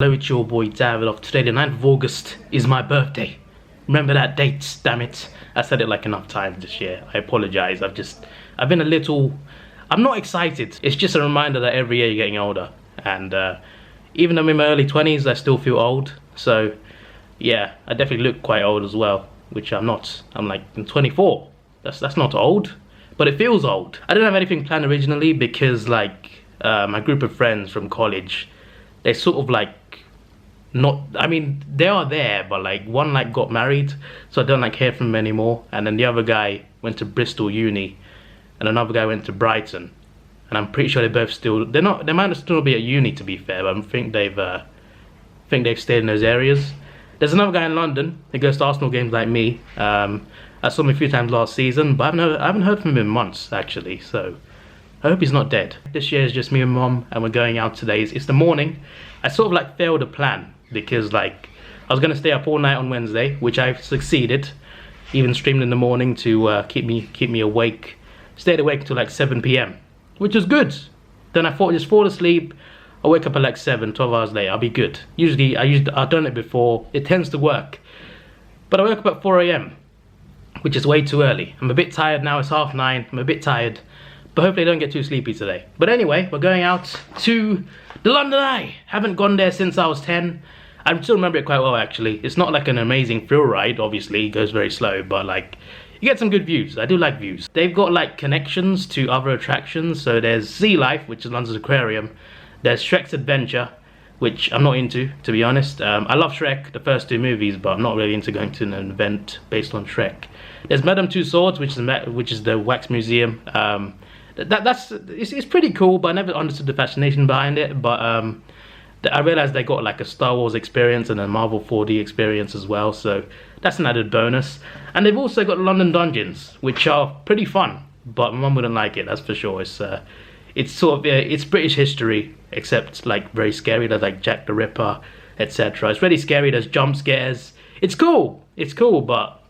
Hello, it's your boy Davidoff. Today, the 9th of August, is my birthday. Remember that date, damn it. I said it like enough times this year. I apologize. I've been a little... I'm not excited. It's just a reminder that every year you're getting older. And even though I'm in my early 20s, I still feel old. So, yeah, I definitely look quite old as well, which I'm not. I'm like, I'm 24. That's not old, but it feels old. I didn't have anything planned originally because, like, my group of friends from college, they sort of like... not, I mean, they are there, but like one like got married, so I don't like hear from him anymore, and then the other guy went to Bristol uni and another guy went to Brighton, and I'm pretty sure they both still, they might still be at uni, to be fair, but I think they've stayed in those areas. There's another guy in London who goes to Arsenal games like me. I saw him a few times last season, but I haven't heard from him in months actually, so I hope he's not dead. This year is just me and Mom, and we're going out today. It's the morning. I sort of like failed a plan because like I was gonna stay up all night on Wednesday, which I've succeeded. Even streamed in the morning to keep me awake. Stayed awake until like 7 p.m, which was good. Then I thought, just fall asleep. I wake up at like 12 hours later. I'll be good. Usually I've done it before. It tends to work. But I woke up at 4 a.m, which is way too early. I'm a bit tired now. It's 9:30. I'm a bit tired. But hopefully I don't get too sleepy today. But anyway, we're going out to the London Eye. Haven't gone there since I was 10. I still remember it quite well actually. It's not like an amazing thrill ride, obviously. It goes very slow, but like, you get some good views. I do like views. They've got like connections to other attractions. So there's Sea Life, which is London's Aquarium. There's Shrek's Adventure, which I'm not into, to be honest. I love Shrek, the first two movies, but I'm not really into going to an event based on Shrek. There's Madame Tussauds, which is the wax museum. It's pretty cool, but I never understood the fascination behind it. But I realized they got like a Star Wars experience and a Marvel 4D experience as well, so that's an added bonus. And they've also got London Dungeons, which are pretty fun, but my mum wouldn't like it, that's for sure. It's sort of it's British history, except like very scary. There's like Jack the Ripper, etc. It's really scary. There's jump scares. It's cool, but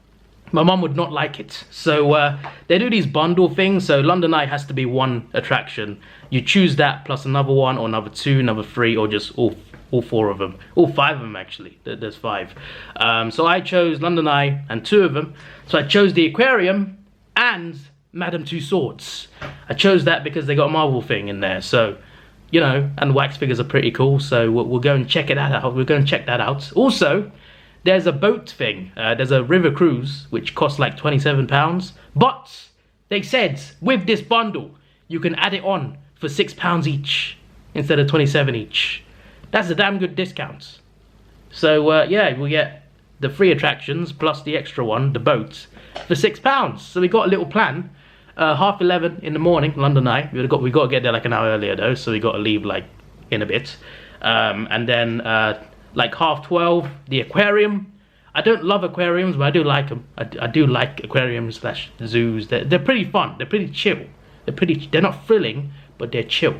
my mum would not like it. So they do these bundle things. So London Eye has to be one attraction. You choose that plus another one, or another two, another three, or just all four of them. All five of them actually. There's five. So I chose London Eye and two of them. So I chose the Aquarium and Madame Tussauds. I chose that because they got a Marvel thing in there. So, you know, and wax figures are pretty cool. So we'll go and check it out. We're going to check that out. Also, there's a boat thing. There's a river cruise, which costs like £27. But they said with this bundle, you can add it on for £6 each instead of 27 each. That's a damn good discount. So yeah, we'll get the free attractions plus the extra one, the boat, for £6. So we got a little plan. 11:30 in the morning, London Eye. We got to get there like an hour earlier though, so we got to leave like in a bit. And then like 12:30, the Aquarium. I don't love aquariums, but I do like them. I do like aquariums / zoos. They're pretty fun. They're pretty chill. They're not thrilling, but they're chill.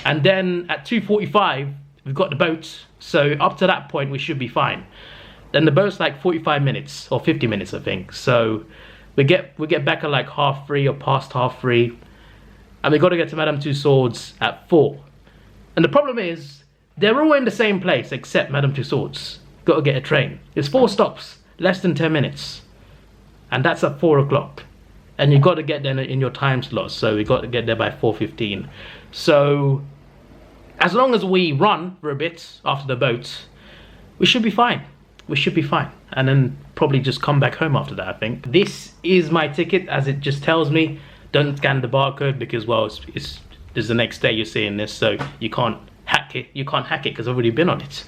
And then at 2:45, we've got the boats. So up to that point, we should be fine. Then the boat's like 45 minutes or 50 minutes, I think. So we get back at like 3:30 or past 3:30, and we got to get to Madame Tussauds at 4. And the problem is, they're all in the same place except Madame Tussauds. Got to get a train. It's 4 stops, less than 10 minutes, and that's at 4 o'clock. And you've got to get there in your time slot, so we got to get there by 4:15. So as long as we run for a bit after the boat, we should be fine. We should be fine, and then probably just come back home after that, I think. This is my ticket, as it just tells me. Don't scan the barcode because, well, this is the next day you're seeing this, so you can't hack it. You can't hack it because I've already been on it.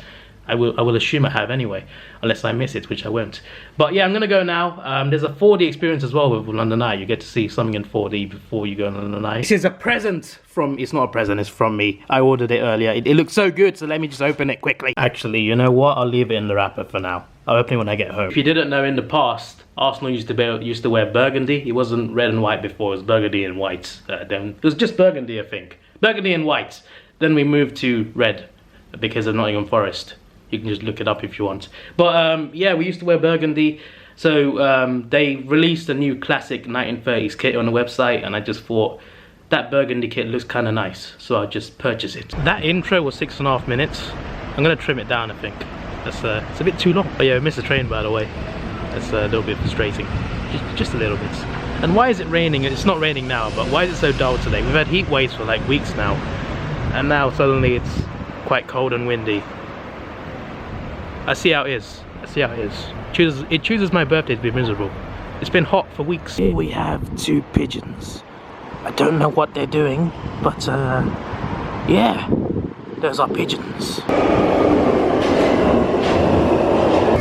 I will assume I have anyway, unless I miss it, which I won't. But yeah, I'm gonna go now. There's a 4D experience as well with London Eye. You get to see something in 4D before you go on London Eye. This is a present from, it's not a present, it's from me. I ordered it earlier. It looks so good, so let me just open it quickly. Actually, you know what? I'll leave it in the wrapper for now. I'll open it when I get home. If you didn't know, in the past, Arsenal used to wear burgundy. It wasn't red and white before, it was burgundy and white. Then it was just burgundy, I think. Burgundy and white. Then we moved to red because of Nottingham Forest. You can just look it up if you want. But yeah, we used to wear burgundy. So they released a new classic 1930s kit on the website, and I just thought that burgundy kit looks kind of nice, so I just purchased it. That intro was 6.5 minutes. I'm gonna trim it down, I think. It's a bit too long. Oh yeah, I missed the train by the way. It's a little bit frustrating. Just a little bit. And why is it raining? It's not raining now, but why is it so dull today? We've had heat waves for like weeks now. And now suddenly it's quite cold and windy. I see how it is. I see how it is. It chooses my birthday to be miserable. It's been hot for weeks. Here we have two pigeons. I don't know what they're doing, but yeah, those are pigeons.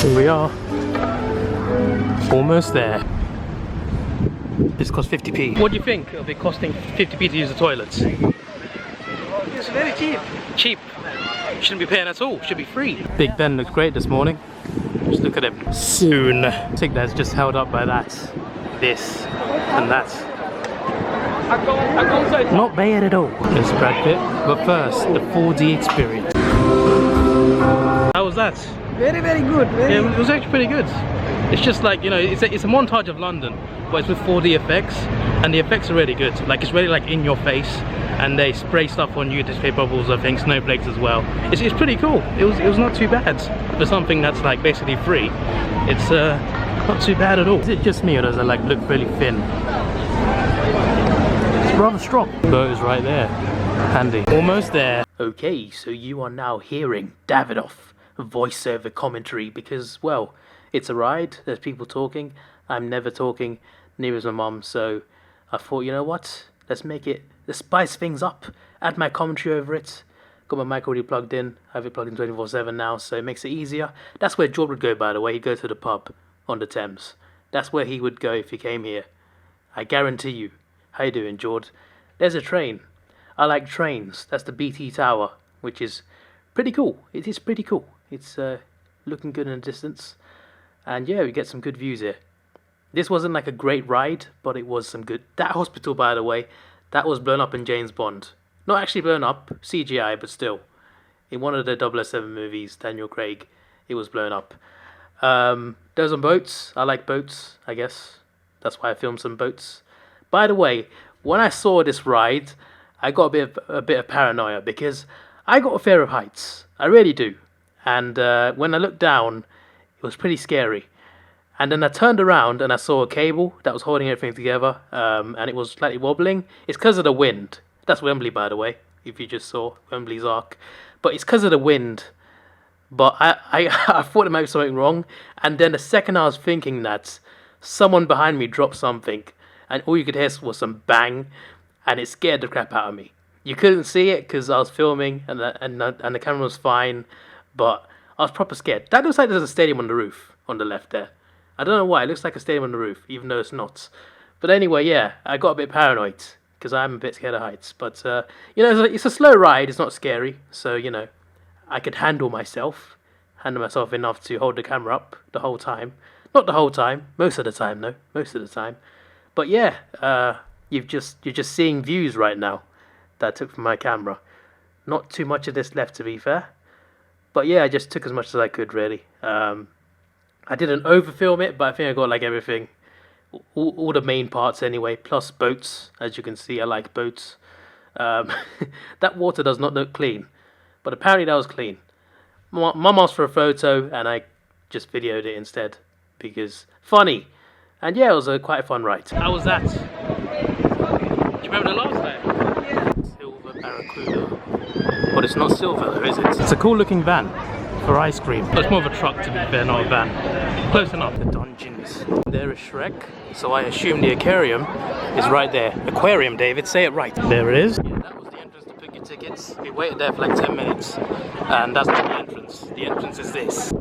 Here we are. Almost there. This costs 50p. What do you think of it costing 50p to use the toilets? It's very cheap. Cheap. Shouldn't be paying at all. Should be free. Big Ben looks great this morning. Just look at him. Soon. I think that's just held up by that, this, and that. Not bad at all. It's Brad Pitt. But first, the 4D experience. How was that? Very, very good. Yeah, it was actually pretty good. It's just like, you know, it's a montage of London, but it's with 4D effects, and the effects are really good. Like, it's really like in your face, and they spray stuff on you to spray bubbles, I think, snowflakes as well. It's pretty cool. It was not too bad for something that's like basically free. It's not too bad at all. Is it just me, or does it like look really thin? It's rather strong. Boat is right there. Handy. Almost there. Okay, so you are now hearing Davidoff voiceover commentary because, well, it's a ride, there's people talking, I'm never talking, neither is my mum, so I thought, you know what, let's spice things up, add my commentary over it. Got my mic already plugged in, I have it plugged in 24/7 now, so it makes it easier. That's where George would go, by the way. He'd go to the pub on the Thames. That's where he would go if he came here. I guarantee you. How you doing, George? There's a train. I like trains. That's the BT Tower, which is pretty cool. It is pretty cool. It's looking good in the distance. And yeah, we get some good views here. This wasn't like a great ride, but it was some good. That hospital, by the way, that was blown up in James Bond. Not actually blown up, CGI, but still. In one of the 007 movies, Daniel Craig, it was blown up. There's some boats. I like boats, I guess. That's why I filmed some boats. By the way, when I saw this ride, I got a bit of paranoia because I got a fear of heights. I really do. And when I looked down, it was pretty scary. And then I turned around and I saw a cable that was holding everything together, and it was slightly wobbling. It's because of the wind. That's Wembley, by the way, if you just saw Wembley's arc. But it's because of the wind. But I thought there might be something wrong. And then the second I was thinking that, someone behind me dropped something. And all you could hear was some bang. And it scared the crap out of me. You couldn't see it because I was filming and the camera was fine. But I was proper scared. That looks like there's a stadium on the roof on the left there. I don't know why. It looks like a stadium on the roof, even though it's not. But anyway, yeah, I got a bit paranoid because I'm a bit scared of heights. But, you know, it's a slow ride. It's not scary. So, you know, I could handle myself enough to hold the camera up the whole time. Not the whole time. Most of the time, though. Most of the time. But, yeah, you're just seeing views right now that I took from my camera. Not too much of this left, to be fair. But, yeah, I just took as much as I could, really. I didn't over-film it, but I think I got, like, everything. All the main parts, anyway. Plus boats. As you can see, I like boats. That water does not look clean. But apparently that was clean. Mum asked for a photo, and I just videoed it instead. Because, funny. And, yeah, it was quite a fun ride. How was that? Do you remember the last time? Yeah. Silver Barracuda. But it's not silver, though, is it? It's a cool-looking van. For ice cream. It's more of a truck, to be fair, not a van. Close enough. The dungeons. There is Shrek, so I assume the aquarium is right there. Aquarium, David, say it right. There it is. Yeah, that was the entrance to pick your tickets. We waited there for like 10 minutes, and that's not the entrance. The entrance is this.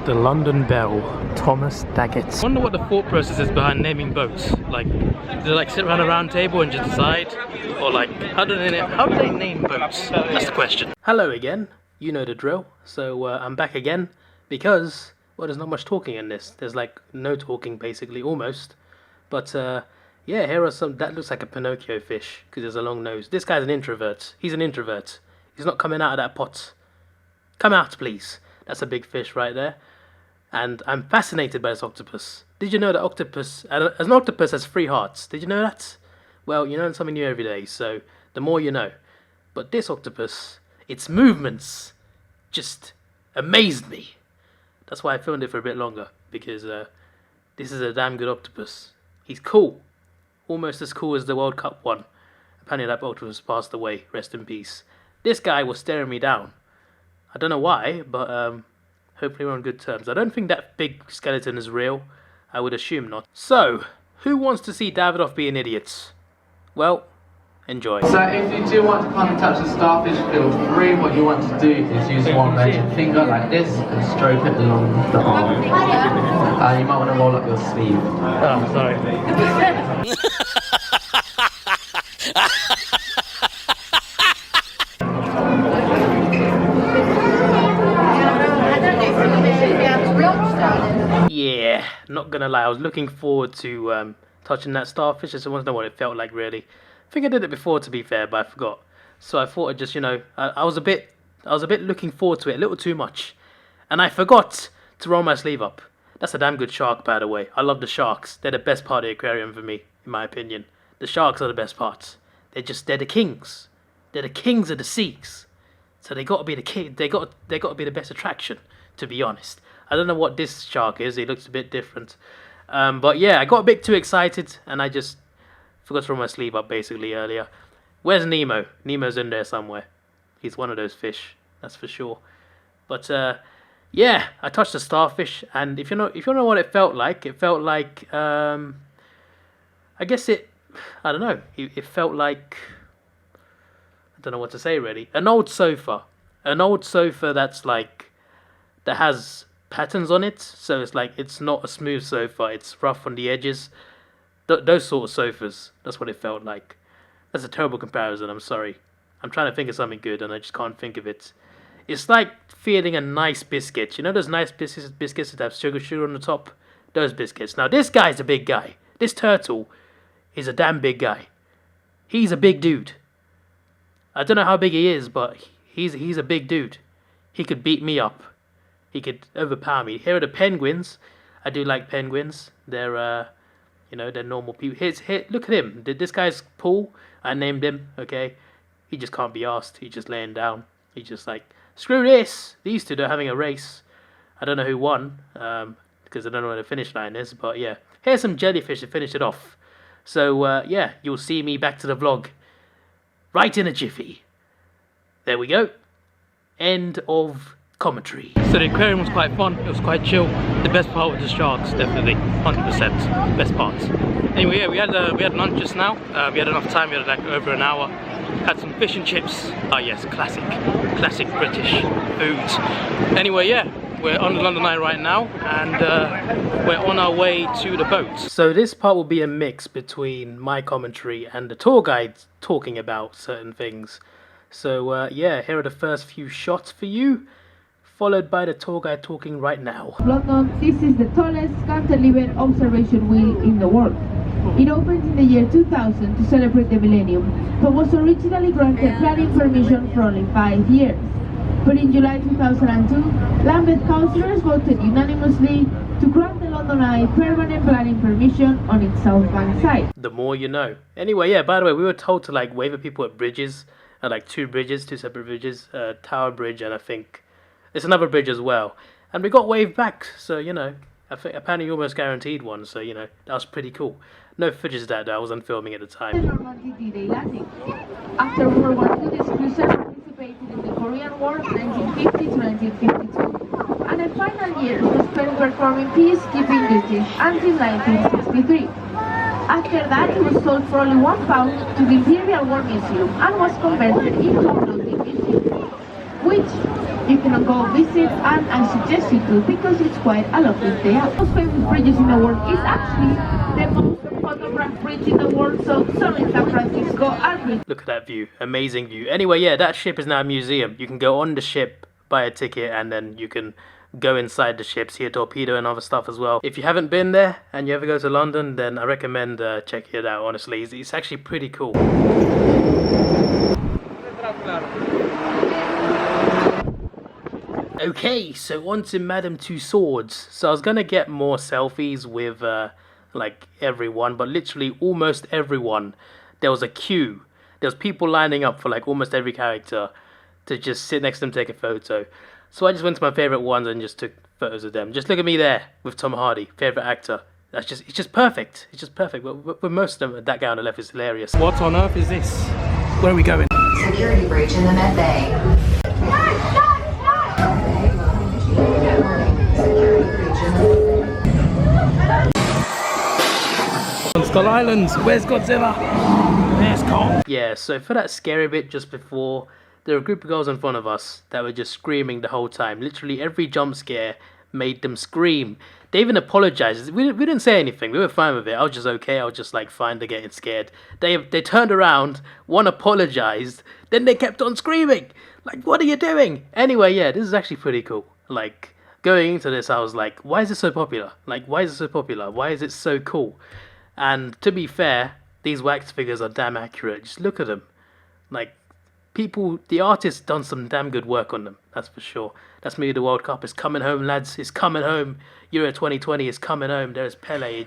The London Bell, Thomas Daggett. I wonder what the thought process is behind naming boats. Like, do they like sit around a round table and just decide? Or like, how do they name boats? That's the question. Hello again, you know the drill. So I'm back again because, well, there's not much talking in this. There's like no talking basically, almost. But yeah, here are some, that looks like a Pinocchio fish because there's a long nose. This guy's an introvert. He's an introvert. He's not coming out of that pot. Come out, please. That's a big fish right there. And I'm fascinated by this octopus. Did you know that an octopus has 3 hearts? Did you know that? Well, you learn something new every day, so the more you know. But this octopus, its movements just amazed me. That's why I filmed it for a bit longer, because this is a damn good octopus. He's cool. Almost as cool as the World Cup one. Apparently that octopus passed away, rest in peace. This guy was staring me down. I don't know why, but hopefully we're on good terms. I don't think that big skeleton is real. I would assume not. So, who wants to see Davidoff being idiots? Well, enjoy. So if you do want to come and touch the starfish, feel free. What you want to do is use one magic finger like this and stroke it along the arm. You might want to roll up your sleeve. Oh, sorry. Yeah, not gonna lie, I was looking forward to touching that starfish. I just wanted to know what it felt like, really. I think I did it before, to be fair, but I forgot. So I thought I'd just, you know, I was a bit looking forward to it, a little too much. And I forgot to roll my sleeve up. That's a damn good shark, by the way. I love the sharks. They're the best part of the aquarium for me, in my opinion. The sharks are the best parts. They're the kings. They're the kings of the seas. So they gotta be the king. They gotta be the best attraction, to be honest. I don't know what this shark is. It looks a bit different. But yeah, I got a bit too excited and I just forgot to roll my sleeve up basically earlier. Where's Nemo? Nemo's in there somewhere. He's one of those fish, that's for sure. But yeah, I touched the starfish, and if you know what it felt like I guess I don't know. It felt like, I don't know what to say really. An old sofa that has patterns on it, so it's not a smooth sofa, it's rough on the edges. Those sort of sofas, that's what it felt like. That's a terrible comparison, I'm sorry. I'm trying to think of something good and I just can't think of it. It's like feeling a nice biscuit. You know those nice biscuits that have sugar on the top? Those biscuits. Now this guy's a big guy. This turtle is a damn big guy. He's a big dude. I don't know how big he is, but he's a big dude. He could beat me up. He could overpower me. Here are the penguins. I do like penguins. They're they're normal people. Look at him. This guy's Paul. I named him. Okay, he just can't be asked. He's just laying down. He's just like, screw this. These two are having a race. I don't know who won, because I don't know where the finish line is. But yeah, here's some jellyfish to finish it off. So yeah, you'll see me back to the vlog right in a jiffy. There we go. End of commentary. So the aquarium was quite fun. It was quite chill. The best part was the sharks, definitely, 100% best part. Anyway, yeah, we had lunch just now. We had enough time. We had like over an hour. Had some fish and chips. Oh yes, classic British food. Anyway, yeah, we're on the London Eye right now, and we're on our way to the boat. So this part will be a mix between my commentary and the tour guide talking about certain things. So yeah, here are the first few shots for you, followed by the tour guide talking right now. London, this is the tallest cantilever observation wheel in the world. It opened in the year 2000 to celebrate the millennium, but was originally granted planning permission for only 5 years. But in July 2002, Lambeth councillors voted unanimously to grant the London Eye permanent planning permission on its South Bank site. The more you know. Anyway, yeah, by the way, we were told to like wave at people at bridges, like two separate bridges, Tower Bridge, and I think there's another bridge as well. And we got waved back, so you know, I think apparently you almost guaranteed one, so you know, that was pretty cool. No footage of that though, I wasn't filming at the time. After World War II, this cruiser participated in the Korean War 1950 to 1952, and the final years was spent performing peacekeeping duties until 1963. After that, it was sold for only £1 to the Imperial War Museum and was converted into a floating museum, which you can go visit, and I suggest you to because it's quite a lovely day. The most famous bridges in the world is actually the most photographed bridge in the world, so sorry San Francisco, Look at that view, amazing view. Anyway, yeah, that ship is now a museum. You can go on the ship, buy a ticket, and then you can go inside the ship, see a torpedo and other stuff as well. If you haven't been there and you ever go to London, then I recommend checking it out, honestly. It's actually pretty cool. Okay, so on to Madame Tussauds. So I was gonna get more selfies with like everyone, but literally almost everyone there was a queue. There was people lining up for like almost every character to just sit next to them, take a photo. So I just went to my favorite ones and just took photos of them. Just look at me there with Tom Hardy, favorite actor. It's just perfect. It's just perfect. But most of them, that guy on the left is hilarious. What on earth is this? Where are we going? Security breach in the Med Bay. On Skull Island, where's Godzilla? There's Kong. Yeah, so for that scary bit just before, there were a group of girls in front of us that were just screaming the whole time. Literally every jump scare made them scream. They even apologized. We didn't say anything. We were fine with it. I was just okay. I was just like fine. They're getting scared. They turned around. One apologized. Then they kept on screaming. Like, what are you doing? Anyway, yeah, this is actually pretty cool. Like, going into this, I was like, why is it so popular? Like, why is it so popular? Why is it so cool? And to be fair, these wax figures are damn accurate. Just look at them. Like, people, the artist's done some damn good work on them. That's for sure. That's maybe the World Cup is coming home, lads. It's coming home. Euro 2020 is coming home. There's Pele.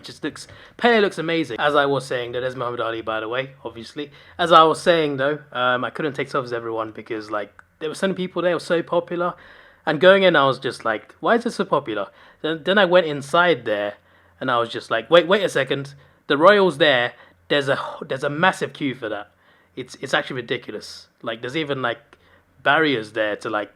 Pele looks amazing. As I was saying, there's Muhammad Ali, by the way, obviously. As I was saying, though, I couldn't take selfies with everyone because, like, there were so many people there. It was so popular. And going in, I was just like, why is it so popular? Then I went inside there, and I was just like, wait a second. The Royals there, there's a massive queue for that. It's actually ridiculous. Like, there's even, like, barriers there to, like,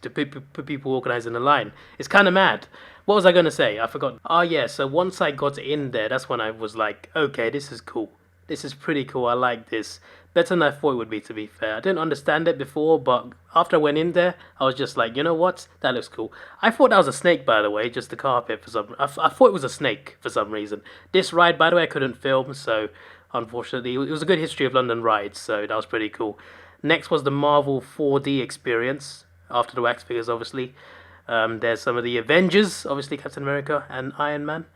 to put people organised in a line. It's kind of mad. What was I going to say? I forgot. Oh, yeah, so once I got in there, that's when I was like, okay, this is cool. This is pretty cool. I like this. Better than I thought it would be, to be fair. I didn't understand it before, but after I went in there, I was just like, you know what? That looks cool. I thought that was a snake, by the way, just the carpet for some... I thought it was a snake for some reason. This ride, by the way, I couldn't film, so unfortunately, it was a good history of London rides, so that was pretty cool. Next was the Marvel 4D experience, after the wax figures, obviously. There's some of the Avengers, obviously Captain America and Iron Man,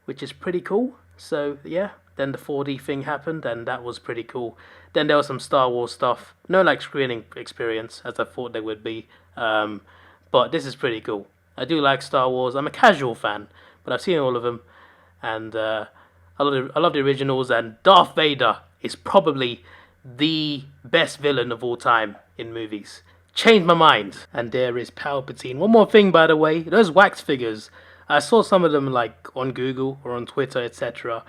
which is pretty cool. So, yeah. Then the 4D thing happened, and that was pretty cool. Then there was some Star Wars stuff. No, like, screening experience, as I thought there would be. But this is pretty cool. I do like Star Wars. I'm a casual fan, but I've seen all of them. And I love the originals. And Darth Vader is probably the best villain of all time in movies. Changed my mind. And there is Palpatine. One more thing, by the way. Those wax figures, I saw some of them, like, on Google or on Twitter, etc.,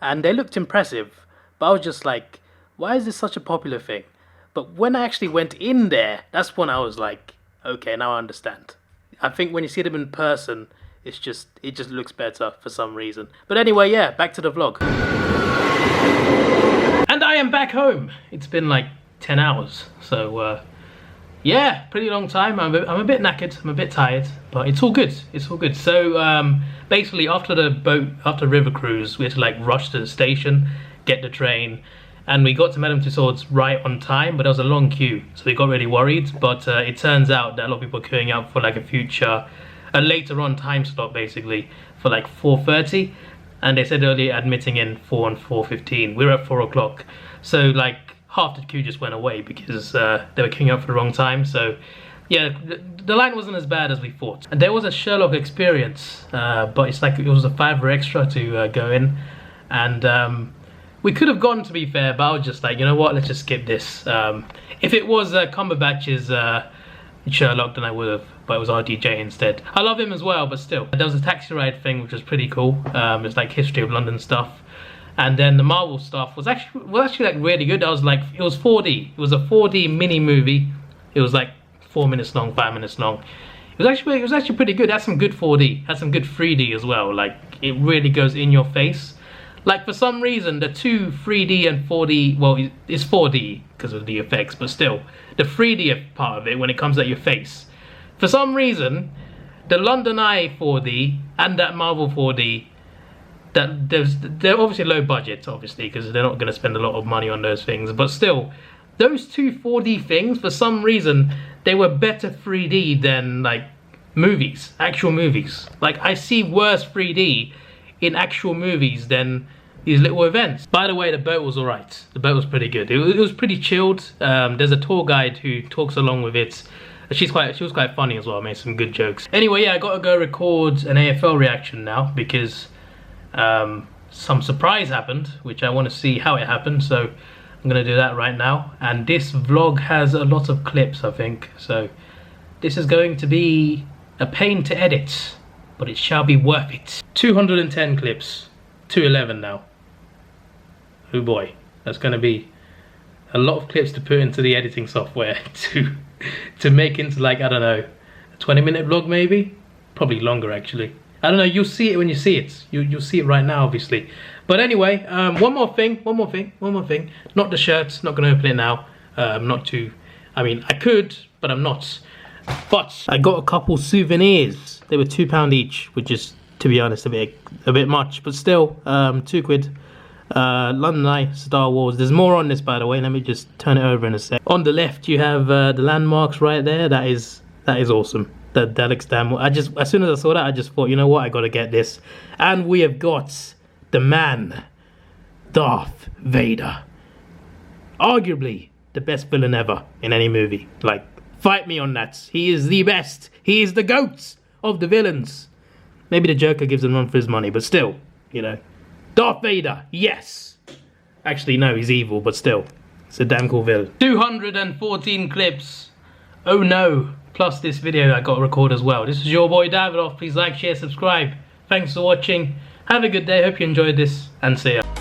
and they looked impressive, but I was just like, why is this such a popular thing? But when I actually went in there, that's when I was like, okay, now I understand. I think when you see them in person, it just looks better for some reason. But anyway, yeah, back to the vlog. And I am back home. It's been like 10 hours, so yeah, pretty long time. I'm a bit knackered, I'm a bit tired, but it's all good. It's all good. So basically, after the river cruise, we had to like rush to the station, get the train, and we got to Madame Tussauds right on time, but there was a long queue, so we got really worried. But it turns out that a lot of people are queuing up for like a later on time slot, basically for like 4:30, and they said earlier admitting in 4 and 4:15. We were at 4 o'clock, so like half the queue just went away because they were queuing up for the wrong time. So yeah, the line wasn't as bad as we thought. And there was a Sherlock experience, but it's like it was a $5 extra to go in, and we could have gone, to be fair, but I was just like, you know what, let's just skip this. If it was Cumberbatch's Sherlock, then I would have, but it was RDJ instead. I love him as well, but still. There was a taxi ride thing, which was pretty cool. It's like history of London stuff. And then the Marvel stuff was actually like really good. I was like, it was 4D. It was a 4D mini movie. It was like 4 minutes long, 5 minutes long. It was actually pretty good. That's some good 4D. That's some good 3D as well. Like, it really goes in your face. Like, for some reason, the two 3D and 4D, well, it's 4D because of the effects, but still, the 3D part of it, when it comes at your face, for some reason, the London Eye 4D and that Marvel 4D, they're obviously low budget, obviously, because they're not going to spend a lot of money on those things, but still, those two 4D things, for some reason, they were better 3D than, like, movies, actual movies. Like, I see worse 3D in actual movies than these little events. By the way, the boat was alright. The boat was pretty good. It was pretty chilled. There's a tour guide who talks along with it. She was quite funny as well, made some good jokes. Anyway, yeah, I gotta go record an AFL reaction now because some surprise happened, which I want to see how it happened, so I'm gonna do that right now. And this vlog has a lot of clips, I think, so this is going to be a pain to edit, but it shall be worth it. 210 clips, 211 now. Oh boy, that's gonna be a lot of clips to put into the editing software to make into, like, I don't know, a 20-minute vlog maybe? Probably longer actually. I don't know, you'll see it when you see it. You'll see it right now, obviously. But anyway, one more thing. Not the shirt, not gonna open it now. Not to, I mean, I could, but I'm not. But I got a couple souvenirs. They were £2 each, which is, to be honest, a bit much, but still, £2. London Eye, Star Wars. There's more on this, by the way. Let me just turn it over in a sec. On the left, you have the landmarks right there. That is awesome. That looks damn well. As soon as I saw that, I just thought, you know what, I gotta get this. And we have got the man, Darth Vader. Arguably the best villain ever in any movie. Like, fight me on that. He is the best. He is the GOAT of the villains. Maybe the Joker gives him run for his money, but still, you know. Darth Vader, yes. Actually, no, he's evil, but still, it's a damn cool villain. 214 clips. Oh no. Plus this video I got to record as well. This is your boy Davidoff. Please like, share, subscribe. Thanks for watching. Have a good day. Hope you enjoyed this, and see ya.